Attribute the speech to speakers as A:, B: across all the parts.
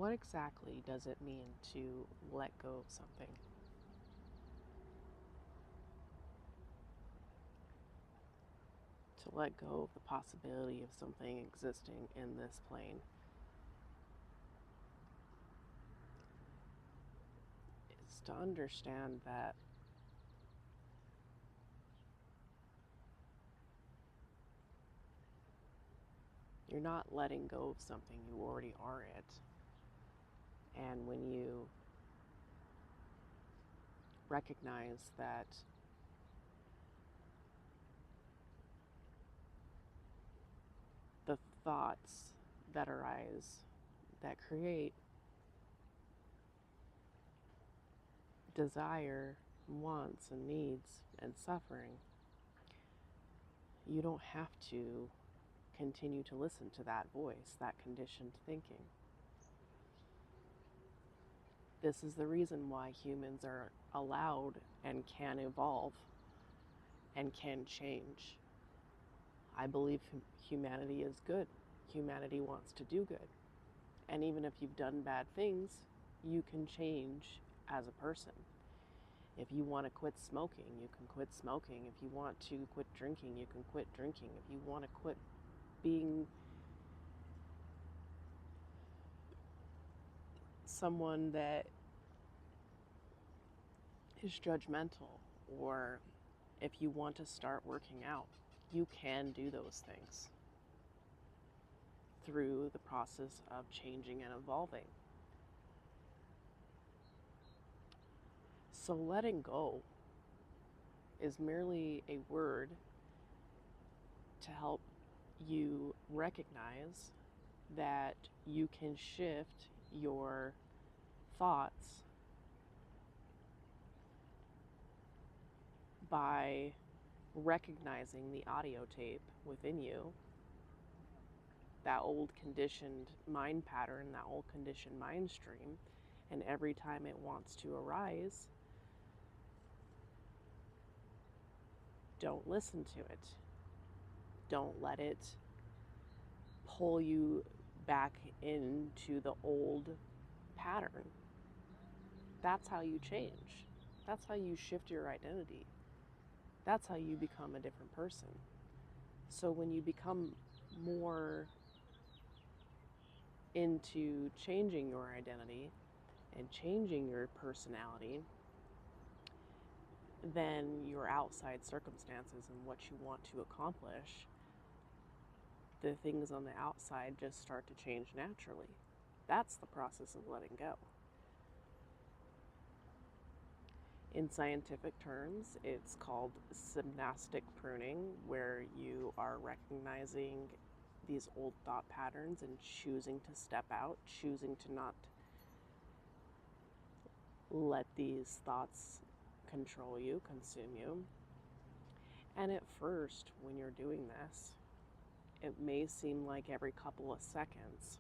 A: What exactly does it mean to let go of something? To let go of the possibility of something existing in this plane is to understand that you're not letting go of something, you already are it. And when you recognize that the thoughts that arise that create desire, wants, and needs and suffering, you don't have to continue to listen to that voice, that conditioned thinking. This is the reason why humans are allowed and can evolve and can change. I believe humanity is good. Humanity wants to do good. And even if you've done bad things, you can change as a person. If you want to quit smoking, you can quit smoking. If you want to quit drinking, you can quit drinking. If you want to quit being someone that is judgmental, or if you want to start working out, you can do those things through the process of changing and evolving. So letting go is merely a word to help you recognize that you can shift your thoughts by recognizing the audio tape within you, that old conditioned mind pattern, that old conditioned mind stream, and every time it wants to arise, don't listen to it. Don't let it pull you back into the old pattern. That's how you change. That's how you shift your identity. That's how you become a different person. So when you become more into changing your identity and changing your personality, then your outside circumstances and what you want to accomplish, the things on the outside just start to change naturally. That's the process of letting go. In scientific terms, it's called synaptic pruning, where you are recognizing these old thought patterns and choosing to step out, choosing to not let these thoughts control you, consume you. And at first, when you're doing this, it may seem like every couple of seconds,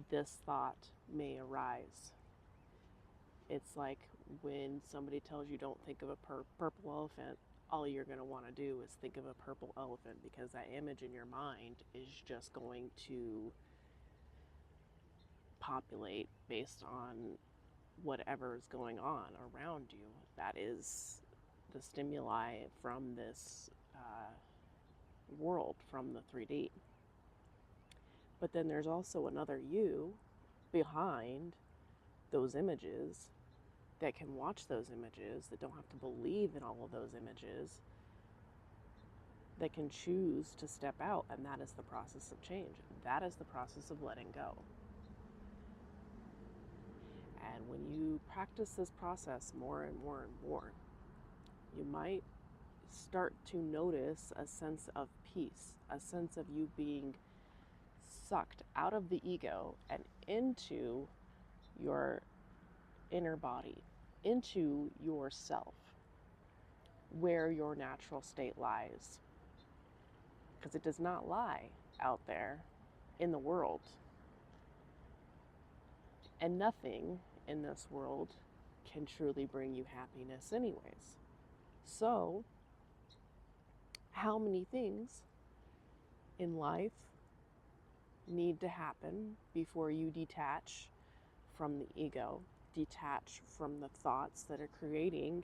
A: this thought may arise. It's like when somebody tells you don't think of a purple elephant, all you're going to want to do is think of a purple elephant, because that image in your mind is just going to populate based on whatever is going on around you. That is the stimuli from this world, from the 3D. But then there's also another you behind those images that can watch those images, that don't have to believe in all of those images, that can choose to step out. And that is the process of change. That is the process of letting go. And when you practice this process more and more and more, you might start to notice a sense of peace, a sense of you being sucked out of the ego and into your inner body, into yourself, where your natural state lies. Because it does not lie out there in the world. And nothing in this world can truly bring you happiness anyways. So, how many things in life need to happen before you detach from the ego, detach from the thoughts that are creating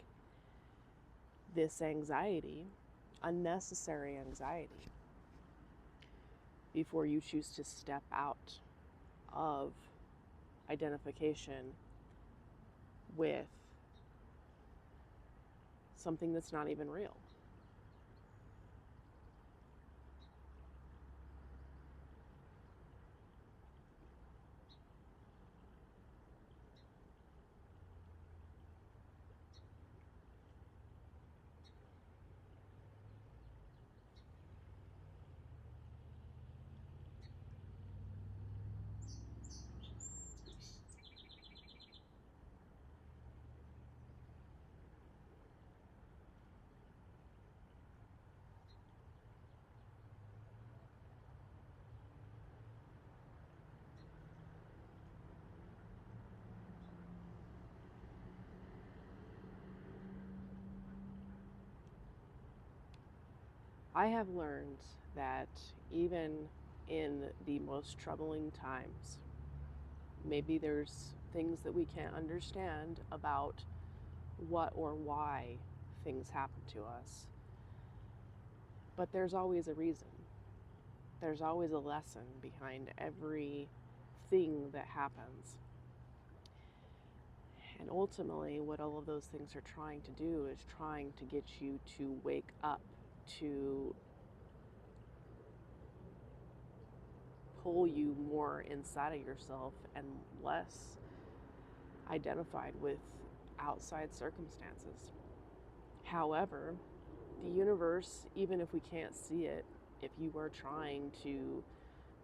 A: this anxiety, unnecessary anxiety, before you choose to step out of identification with something that's not even real. I have learned that even in the most troubling times, maybe there's things that we can't understand about what or why things happen to us, but there's always a reason. There's always a lesson behind every thing that happens. And ultimately, what all of those things are trying to do is trying to get you to wake up, to pull you more inside of yourself and less identified with outside circumstances. However, the universe, even if we can't see it, if you are trying to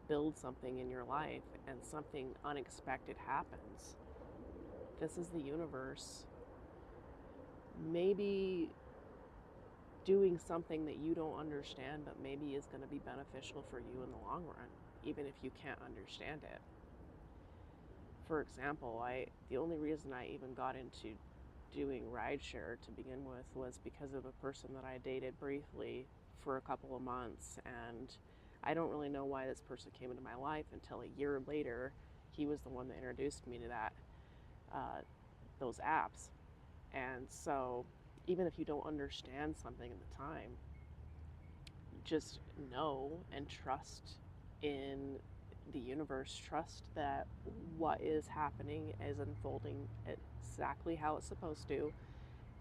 A: build something in your life and something unexpected happens, this is the universe maybe doing something that you don't understand, but maybe is going to be beneficial for you in the long run, even if you can't understand it. For example, the only reason I even got into doing rideshare to begin with was because of a person that I dated briefly for a couple of months, and I don't really know why this person came into my life until a year later. He was the one that introduced me to those apps. And so even if you don't understand something at the time, just know and trust in the universe. Trust that what is happening is unfolding exactly how it's supposed to,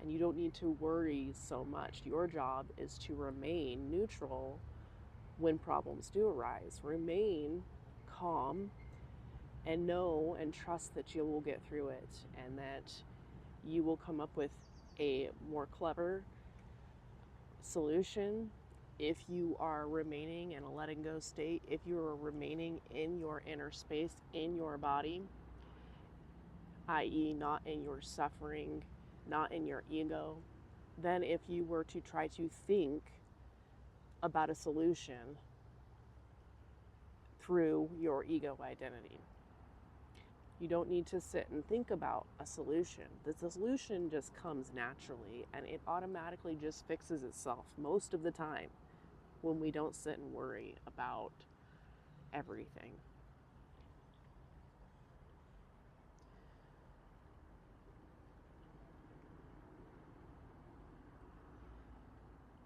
A: and you don't need to worry so much. Your job is to remain neutral when problems do arise. Remain calm and know and trust that you will get through it, and that you will come up with a more clever solution if you are remaining in a letting go state, if you are remaining in your inner space, in your body, i.e., not in your suffering, not in your ego, than if you were to try to think about a solution through your ego identity. You don't need to sit and think about a solution. The solution just comes naturally, and it automatically just fixes itself most of the time when we don't sit and worry about everything.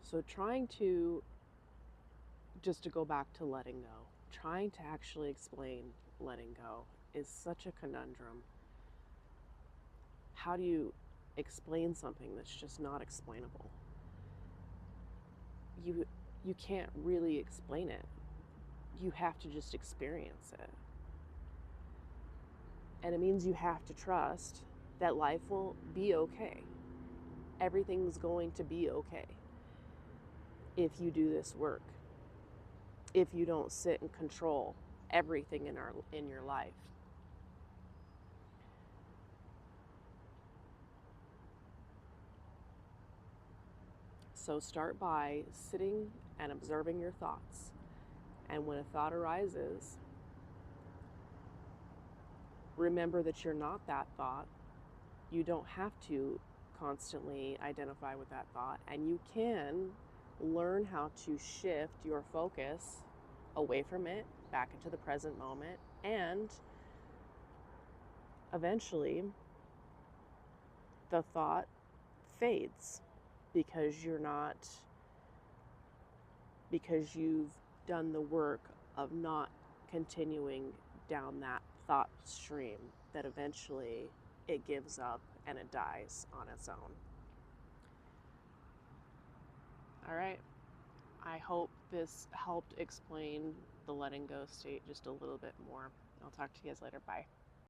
A: So just to go back to letting go, trying to actually explain letting go is such a conundrum. How do you explain something that's just not explainable? You can't really explain it. You have to just experience it. And it means you have to trust that life will be okay. Everything's going to be okay if you do this work. If you don't sit and control everything in your life. So start by sitting and observing your thoughts. And when a thought arises, remember that you're not that thought. You don't have to constantly identify with that thought, and you can learn how to shift your focus away from it, back into the present moment, and eventually the thought fades because you've done the work of not continuing down that thought stream, that eventually it gives up and it dies on its own. All right. I hope this helped explain the letting go state just a little bit more. I'll talk to you guys later. Bye.